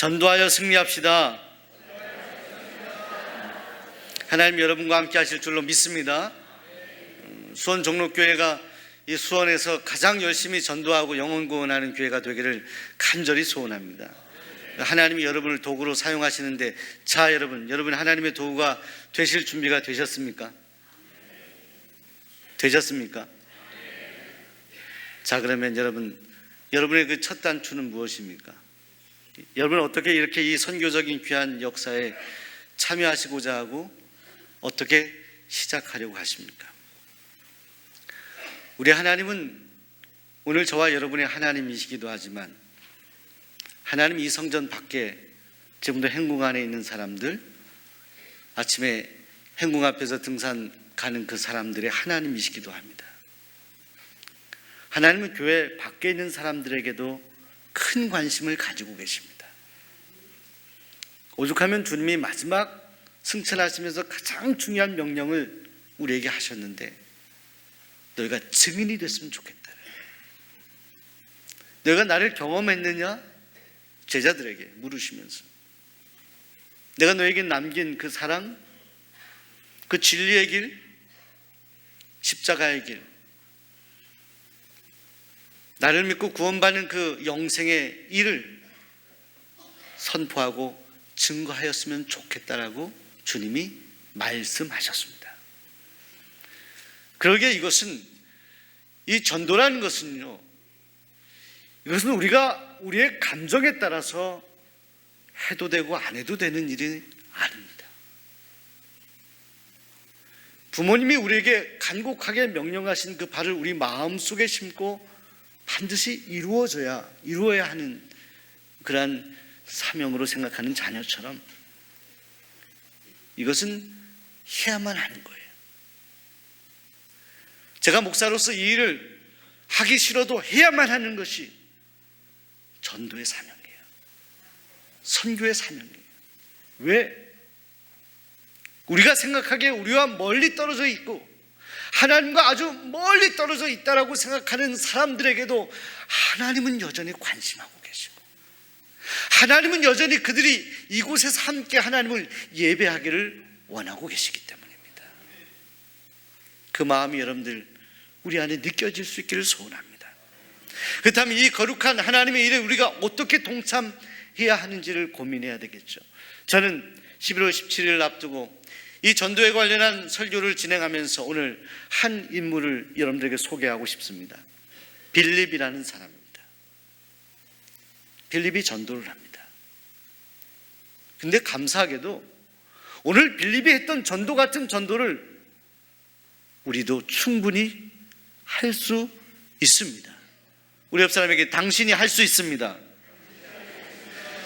전도하여 승리합시다. 하나님 여러분과 함께 하실 줄로 믿습니다. 수원 종로교회가 이 수원에서 가장 열심히 전도하고 영혼 구원하는 교회가 되기를 간절히 소원합니다. 하나님이 여러분을 도구로 사용하시는데, 자 여러분 하나님의 도구가 되실 준비가 되셨습니까? 되셨습니까? 자, 그러면 여러분의 그 첫 단추는 무엇입니까? 여러분은 어떻게 이렇게 이 선교적인 귀한 역사에 참여하시고자 하고 어떻게 시작하려고 하십니까? 우리 하나님은 오늘 저와 여러분의 하나님이시기도 하지만, 하나님 이 성전 밖에 지금도 행궁 안에 있는 사람들, 아침에 행궁 앞에서 등산 가는 그 사람들의 하나님이시기도 합니다. 하나님은 교회 밖에 있는 사람들에게도 큰 관심을 가지고 계십니다. 오죽하면 주님이 마지막 승천하시면서 가장 중요한 명령을 우리에게 하셨는데, 너희가 증인이 됐으면 좋겠다. 너희가 나를 경험했느냐? 제자들에게 물으시면서, 내가 너에게 남긴 그 사랑, 그 진리의 길, 십자가의 길, 나를 믿고 구원받는 그 영생의 일을 선포하고 증거하였으면 좋겠다라고 주님이 말씀하셨습니다. 그러기에 이 전도라는 것은요, 이것은 우리가 우리의 감정에 따라서 해도 되고 안 해도 되는 일이 아닙니다. 부모님이 우리에게 간곡하게 명령하신 그 바를 우리 마음속에 심고 반드시 이루어야 하는 그러한 사명으로 생각하는 자녀처럼, 이것은 해야만 하는 거예요. 제가 목사로서 이 일을 하기 싫어도 해야만 하는 것이 전도의 사명이에요. 선교의 사명이에요. 왜? 우리가 생각하기에 우리와 멀리 떨어져 있고 하나님과 아주 멀리 떨어져 있다라고 생각하는 사람들에게도 하나님은 여전히 관심하고 계시고, 하나님은 여전히 그들이 이곳에서 함께 하나님을 예배하기를 원하고 계시기 때문입니다. 그 마음이 여러분들 우리 안에 느껴질 수 있기를 소원합니다. 그렇다면 이 거룩한 하나님의 일에 우리가 어떻게 동참해야 하는지를 고민해야 되겠죠. 저는 11월 17일 앞두고 이 전도에 관련한 설교를 진행하면서 오늘 한 인물을 여러분들에게 소개하고 싶습니다. 빌립이라는 사람입니다. 빌립이 전도를 합니다. 근데 감사하게도 오늘 빌립이 했던 전도 같은 전도를 우리도 충분히 할 수 있습니다. 우리 옆 사람에게 당신이 할 수 있습니다.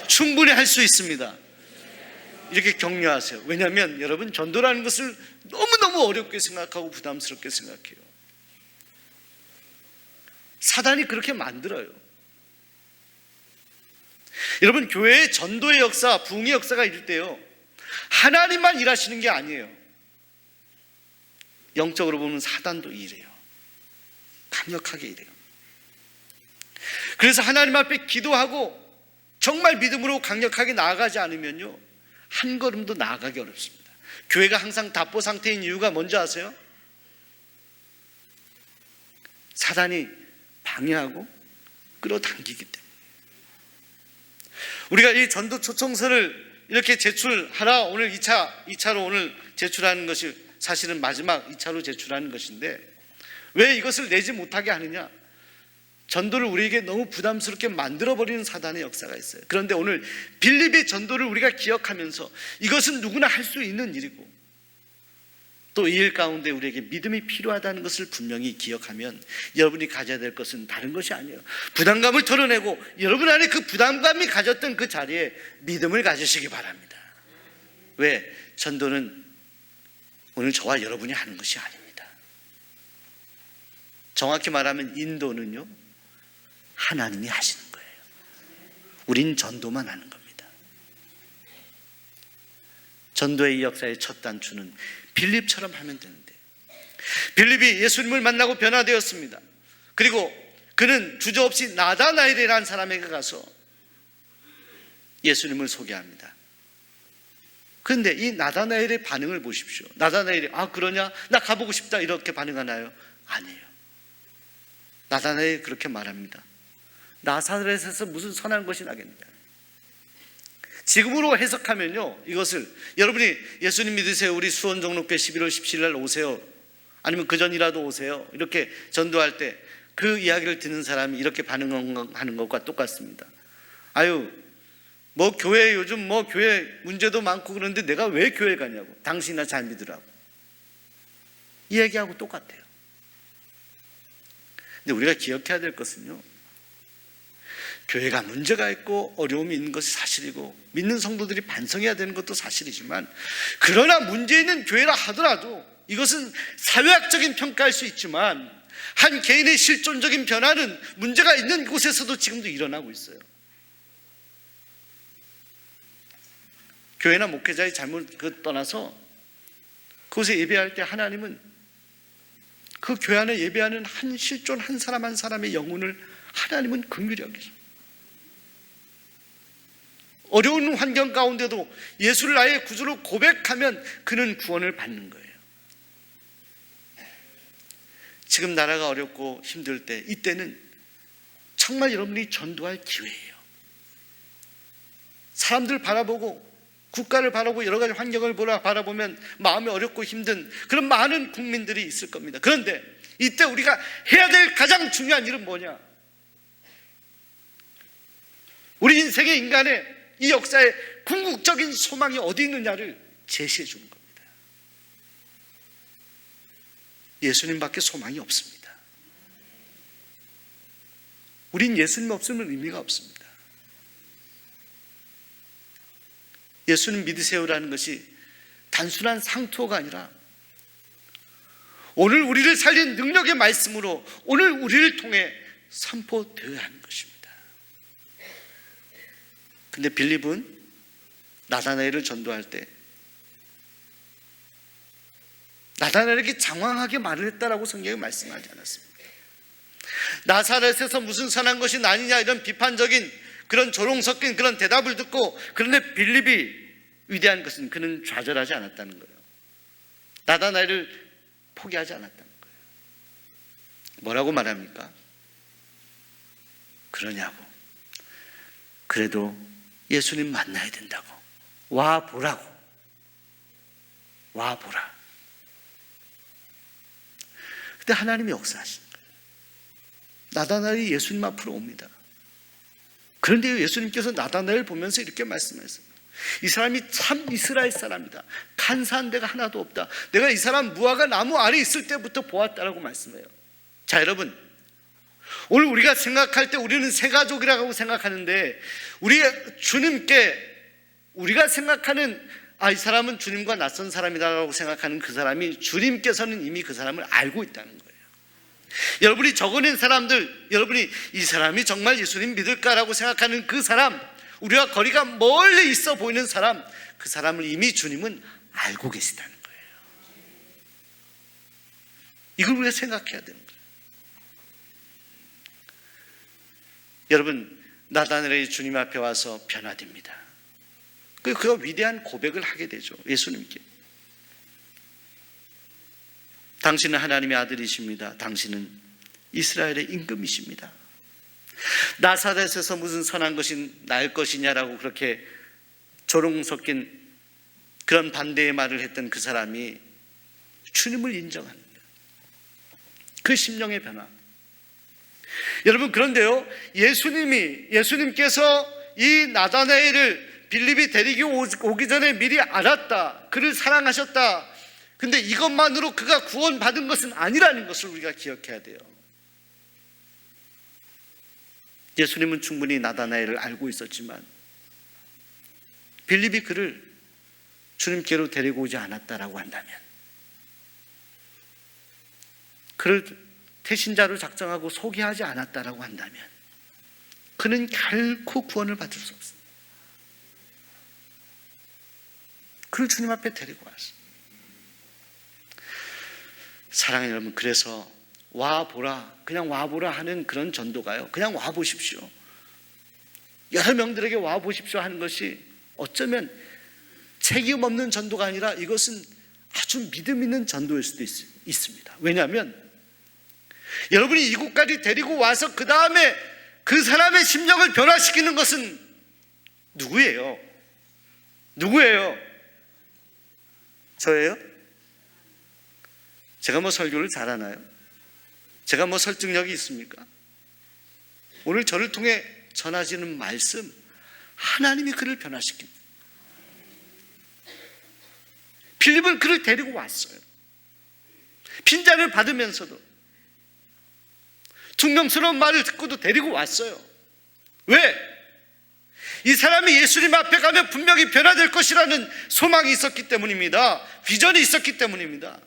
충분히 할 수 있습니다. 이렇게 격려하세요. 왜냐하면 여러분, 전도라는 것을 너무너무 어렵게 생각하고 부담스럽게 생각해요. 사단이 그렇게 만들어요. 여러분, 교회의 전도의 역사, 부흥의 역사가 이럴 때요, 하나님만 일하시는 게 아니에요. 영적으로 보면 사단도 일해요. 강력하게 일해요. 그래서 하나님 앞에 기도하고 정말 믿음으로 강력하게 나아가지 않으면요, 한 걸음도 나아가기 어렵습니다. 교회가 항상 답보 상태인 이유가 뭔지 아세요? 사단이 방해하고 끌어당기기 때문에. 우리가 이 전도 초청서를 이렇게 제출하라, 오늘 2차로 오늘 제출하는 것이 사실은 마지막 2차로 제출하는 것인데, 왜 이것을 내지 못하게 하느냐? 전도를 우리에게 너무 부담스럽게 만들어버리는 사단의 역사가 있어요. 그런데 오늘 빌립의 전도를 우리가 기억하면서 이것은 누구나 할 수 있는 일이고, 또 이 일 가운데 우리에게 믿음이 필요하다는 것을 분명히 기억하면 여러분이 가져야 될 것은 다른 것이 아니에요. 부담감을 털어내고 여러분 안에 그 부담감이 가졌던 그 자리에 믿음을 가지시기 바랍니다. 왜? 전도는 오늘 저와 여러분이 하는 것이 아닙니다. 정확히 말하면 인도는요, 하나님이 하시는 거예요. 우린 전도만 하는 겁니다. 전도의 이 역사의 첫 단추는 빌립처럼 하면 되는데, 빌립이 예수님을 만나고 변화되었습니다. 그리고 그는 주저없이 나다나엘이라는 사람에게 가서 예수님을 소개합니다. 그런데 이 나다나엘의 반응을 보십시오. 나다나엘이 그러냐? 나 가보고 싶다 이렇게 반응하나요? 아니에요. 나다나엘이 그렇게 말합니다. 나사렛에서 무슨 선한 것이 나겠느냐. 지금으로 해석하면요, 이것을 여러분이 예수님 믿으세요, 우리 수원 종록교회 11월 17일 날 오세요, 아니면 그 전이라도 오세요, 이렇게 전도할 때 그 이야기를 듣는 사람이 이렇게 반응하는 것과 똑같습니다. 뭐 교회 요즘 뭐 교회 문제도 많고 그런데 내가 왜 교회 가냐고, 당신이나 잘 믿으라고, 이 얘기하고 똑같아요. 근데 우리가 기억해야 될 것은요, 교회가 문제가 있고 어려움이 있는 것이 사실이고 믿는 성도들이 반성해야 되는 것도 사실이지만, 그러나 문제 있는 교회라 하더라도 이것은 사회학적인 평가할 수 있지만 한 개인의 실존적인 변화는 문제가 있는 곳에서도 지금도 일어나고 있어요. 교회나 목회자의 잘못 떠나서 그곳에 예배할 때 하나님은 그 교회 안에 예배하는 한 실존 한 사람 한 사람의 영혼을 하나님은 긍휼히 여기십니다. 어려운 환경 가운데도 예수를 나의 구주로 고백하면 그는 구원을 받는 거예요. 지금 나라가 어렵고 힘들 때, 이때는 정말 여러분이 전도할 기회예요. 사람들 바라보고 국가를 바라보고 여러 가지 환경을 바라보면 마음이 어렵고 힘든 그런 많은 국민들이 있을 겁니다. 그런데 이때 우리가 해야 될 가장 중요한 일은 뭐냐? 우리 인생의 인간의 이 역사의 궁극적인 소망이 어디 있느냐를 제시해 주는 겁니다. 예수님밖에 소망이 없습니다. 우린 예수님 없으면 의미가 없습니다. 예수님 믿으세요라는 것이 단순한 상투어가 아니라 오늘 우리를 살린 능력의 말씀으로 오늘 우리를 통해 선포되어야 하는 것입니다. 근데 빌립은 나다나엘을 전도할 때 나다나엘에게 장황하게 말을 했다라고 성경에 말씀하지 않았습니다. 나사렛에서 무슨 선한 것이 나느냐 이런 비판적인 그런 조롱 섞인 그런 대답을 듣고, 그런데 빌립이 위대한 것은 그는 좌절하지 않았다는 거예요. 나다나엘을 포기하지 않았다는 거예요. 뭐라고 말합니까? 그러냐고, 그래도 예수님 만나야 된다고, 와 보라고, 와 보라. 그때 하나님이 역사하신 거예요. 나다나엘이 예수님 앞으로 옵니다. 그런데 예수님께서 나다나엘을 보면서 이렇게 말씀하셨어요. 이 사람이 참 이스라엘 사람이다. 간사한 데가 하나도 없다. 내가 이 사람 무화과 나무 아래 있을 때부터 보았다라고 말씀해요. 자, 여러분, 오늘 우리가 생각할 때 우리는 새 가족이라고 생각하는데, 우리 주님께 우리가 생각하는 이 사람은 주님과 낯선 사람이다라고 생각하는 그 사람이, 주님께서는 이미 그 사람을 알고 있다는 거예요. 여러분이 적어낸 사람들, 여러분이 이 사람이 정말 예수님 믿을까라고 생각하는 그 사람, 우리와 거리가 멀리 있어 보이는 사람, 그 사람을 이미 주님은 알고 계시다는 거예요. 이걸 우리가 생각해야 되는 거예요. 여러분, 나다나엘이 주님 앞에 와서 변화됩니다. 그가 위대한 고백을 하게 되죠. 예수님께. 당신은 하나님의 아들이십니다. 당신은 이스라엘의 임금이십니다. 나사렛에서 무슨 선한 것이 날 것이냐라고 그렇게 조롱 섞인 그런 반대의 말을 했던 그 사람이 주님을 인정하는 거예요. 그 심령의 변화. 여러분, 그런데요, 예수님께서 이 나다나엘을 빌립이 데리고 오기 전에 미리 알았다, 그를 사랑하셨다. 근데 이것만으로 그가 구원받은 것은 아니라는 것을 우리가 기억해야 돼요. 예수님은 충분히 나다나엘을 알고 있었지만 빌립이 그를 주님께로 데리고 오지 않았다라고 한다면, 그를 태신자로 작정하고 소개하지 않았다라고 한다면 그는 결코 구원을 받을 수 없습니다. 그를 주님 앞에 데리고 왔습니다. 사랑하는 여러분, 그래서 와보라, 그냥 와보라 하는 그런 전도가요, 그냥 와보십시오. 여러 명들에게 와 보십시오 하는 것이 어쩌면 책임 없는 전도가 아니라 이것은 아주 믿음 있는 전도일 수도 있습니다. 왜냐하면 여러분이 이곳까지 데리고 와서 그 다음에 그 사람의 심령을 변화시키는 것은 누구예요? 누구예요? 저예요? 제가 뭐 설교를 잘하나요? 제가 뭐 설득력이 있습니까? 오늘 저를 통해 전하시는 말씀, 하나님이 그를 변화시킵니다. 빌립은 그를 데리고 왔어요. 빈잔을 받으면서도 퉁명스러운 말을 듣고도 데리고 왔어요. 왜? 이 사람이 예수님 앞에 가면 분명히 변화될 것이라는 소망이 있었기 때문입니다. 비전이 있었기 때문입니다.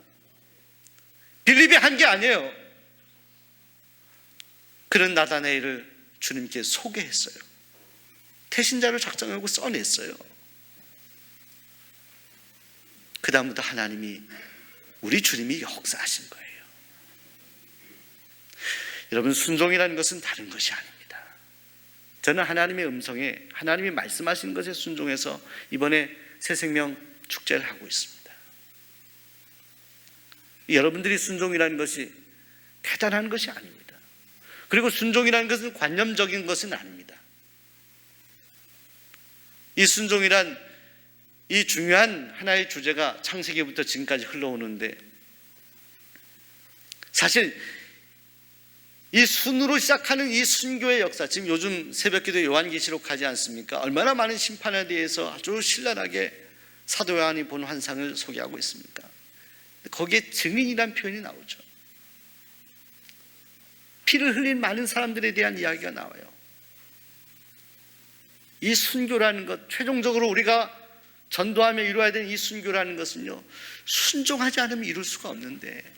빌립이 한 게 아니에요. 그는 나다나엘을 주님께 소개했어요. 태신자를 작정하고 써냈어요. 그 다음부터 하나님이, 우리 주님이 역사하신 거예요. 여러분, 순종이라는 것은 다른 것이 아닙니다. 저는 하나님의 음성에, 하나님이 말씀하신 것에 순종해서 이번에 새생명 축제를 하고 있습니다. 여러분들이 순종이라는 것이 대단한 것이 아닙니다. 그리고 순종이라는 것은 관념적인 것은 아닙니다. 이 순종이란 이 중요한 하나의 주제가 창세기부터 지금까지 흘러오는데, 사실 이 순으로 시작하는 이 순교의 역사, 지금 요즘 새벽기도 요한계시록 하지 않습니까? 얼마나 많은 심판에 대해서 아주 신랄하게 사도 요한이 본 환상을 소개하고 있습니까? 거기에 증인이란 표현이 나오죠. 피를 흘린 많은 사람들에 대한 이야기가 나와요. 이 순교라는 것, 최종적으로 우리가 전도하며 이루어야 되는 이 순교라는 것은요, 순종하지 않으면 이룰 수가 없는데,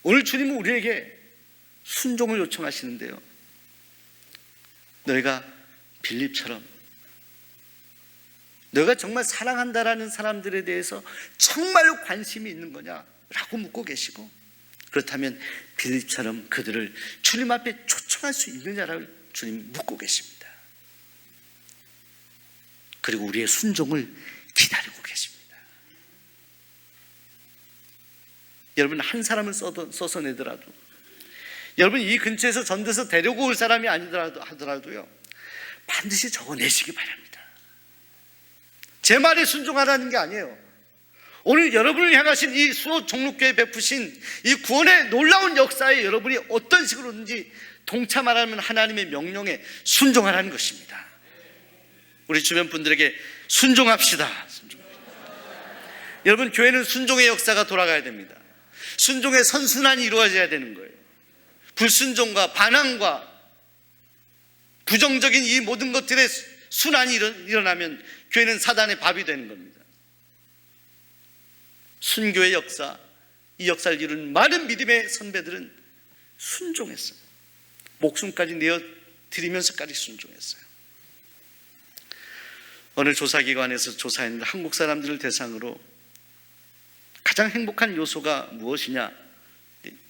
오늘 주님은 우리에게 순종을 요청하시는데요, 너희가 빌립처럼 너희가 정말 사랑한다라는 사람들에 대해서 정말로 관심이 있는 거냐라고 묻고 계시고, 그렇다면 빌립처럼 그들을 주님 앞에 초청할 수 있느냐라고 주님 묻고 계십니다. 그리고 우리의 순종을 기다리고 계십니다. 여러분, 한 사람을 써서 내더라도, 여러분 이 근처에서 전도해서 데리고 올 사람이 아니더라도요, 반드시 적어내시기 바랍니다. 제 말에 순종하라는 게 아니에요. 오늘 여러분을 향하신 이 수호 종로교회 베푸신 이 구원의 놀라운 역사에 여러분이 어떤 식으로든지 동참하라는 하나님의 명령에 순종하라는 것입니다. 우리 주변 분들에게 순종합시다. 여러분, 교회는 순종의 역사가 돌아가야 됩니다. 순종의 선순환이 이루어져야 되는 거예요. 불순종과 반항과 부정적인 이 모든 것들의 순환이 일어나면 교회는 사단의 밥이 되는 겁니다. 순교의 역사, 이 역사를 이룬 많은 믿음의 선배들은 순종했어요. 목숨까지 내어드리면서까지 순종했어요. 어느 조사기관에서 조사했는데 한국 사람들을 대상으로 가장 행복한 요소가 무엇이냐?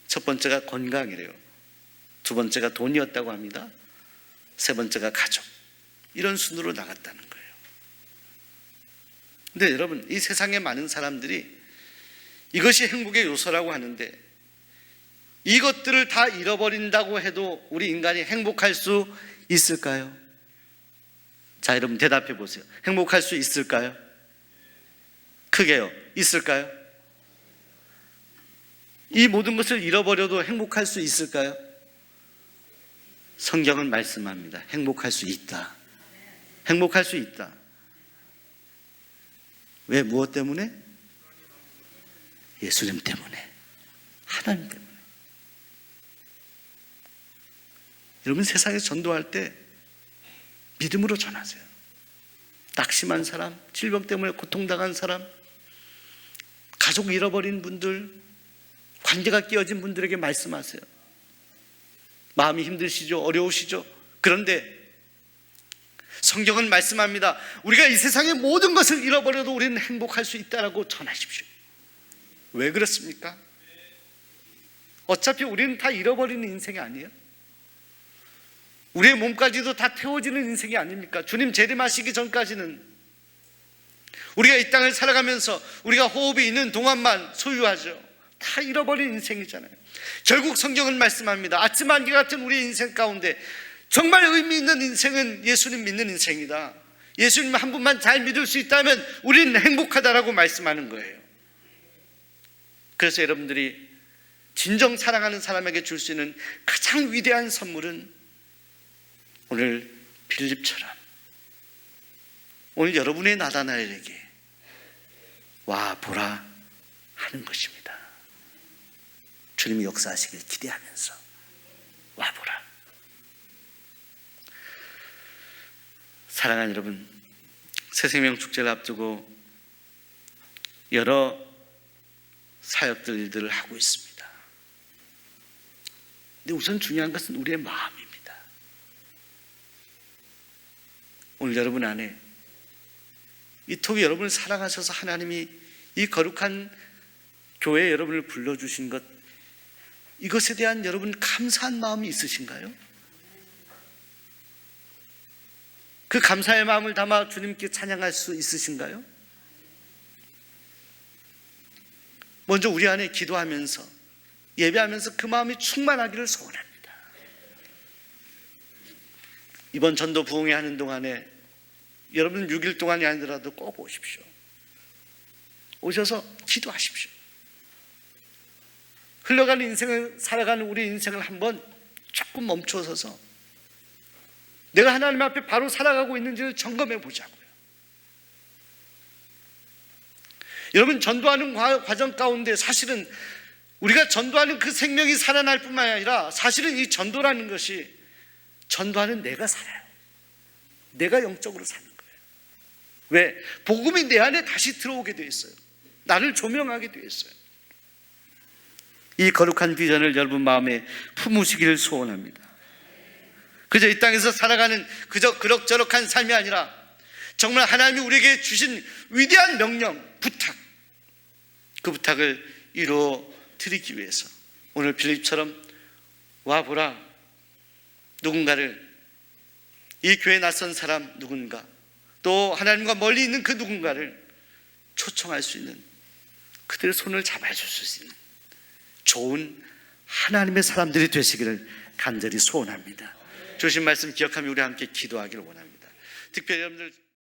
첫 번째가 건강이래요. 두 번째가 돈이었다고 합니다. 세 번째가 가족. 이런 순으로 나갔다는 거예요. 근데 여러분, 이 세상에 많은 사람들이 이것이 행복의 요소라고 하는데, 이것들을 다 잃어버린다고 해도 우리 인간이 행복할 수 있을까요? 자, 여러분 대답해 보세요. 행복할 수 있을까요? 크게요. 있을까요? 이 모든 것을 잃어버려도 행복할 수 있을까요? 성경은 말씀합니다. 행복할 수 있다. 행복할 수 있다. 왜? 무엇 때문에? 예수님 때문에, 하나님 때문에. 여러분, 세상에서 전도할 때 믿음으로 전하세요. 낙심한 사람, 질병 때문에 고통당한 사람, 가족 잃어버린 분들, 관계가 깨어진 분들에게 말씀하세요. 마음이 힘드시죠? 어려우시죠? 그런데 성경은 말씀합니다. 우리가 이 세상의 모든 것을 잃어버려도 우리는 행복할 수 있다라고 전하십시오. 왜 그렇습니까? 어차피 우리는 다 잃어버리는 인생이 아니에요. 우리의 몸까지도 다 태워지는 인생이 아닙니까? 주님 재림하시기 전까지는 우리가 이 땅을 살아가면서 우리가 호흡이 있는 동안만 소유하죠. 다 잃어버린 인생이잖아요. 결국 성경은 말씀합니다. 아침 안개 같은 우리 인생 가운데 정말 의미 있는 인생은 예수님 믿는 인생이다. 예수님 한 분만 잘 믿을 수 있다면 우리는 행복하다라고 말씀하는 거예요. 그래서 여러분들이 진정 사랑하는 사람에게 줄 수 있는 가장 위대한 선물은 오늘 빌립처럼 오늘 여러분의 나다나엘에게 와 보라 하는 것입니다. 주님이 역사하시길 기대하면서 와 보라. 사랑하는 여러분, 새생명 축제를 앞두고 여러 사역들을 하고 있습니다. 근데 우선 중요한 것은 우리의 마음입니다. 오늘 여러분 안에 이토록 여러분을 사랑하셔서 하나님이 이 거룩한 교회에 여러분을 불러주신 것, 이것에 대한 여러분 감사한 마음이 있으신가요? 그 감사의 마음을 담아 주님께 찬양할 수 있으신가요? 먼저 우리 안에 기도하면서 예배하면서 그 마음이 충만하기를 소원합니다. 이번 전도 부흥회 하는 동안에 여러분 6일 동안이 아니더라도 꼭 오십시오. 오셔서 기도하십시오. 흘러가는 인생을 살아가는 우리 인생을 한번 조금 멈춰서서 내가 하나님 앞에 바로 살아가고 있는지를 점검해 보자고요. 여러분, 전도하는 과정 가운데 사실은 우리가 전도하는 그 생명이 살아날 뿐만 아니라 사실은 이 전도라는 것이 전도하는 내가 살아요. 내가 영적으로 사는 거예요. 왜? 복음이 내 안에 다시 들어오게 돼 있어요. 나를 조명하게 돼 있어요. 이 거룩한 비전을 여러분 마음에 품으시기를 소원합니다. 그저 이 땅에서 살아가는 그저 그럭저럭한 삶이 아니라 정말 하나님이 우리에게 주신 위대한 명령, 부탁, 그 부탁을 이루어 드리기 위해서 오늘 빌립처럼 와보라, 누군가를, 이 교회에 낯선 사람 누군가, 또 하나님과 멀리 있는 그 누군가를 초청할 수 있는, 그들의 손을 잡아줄 수 있는 좋은 하나님의 사람들이 되시기를 간절히 소원합니다. 주신 말씀 기억하며 우리 함께 기도하기를 원합니다. 특별히 여러분들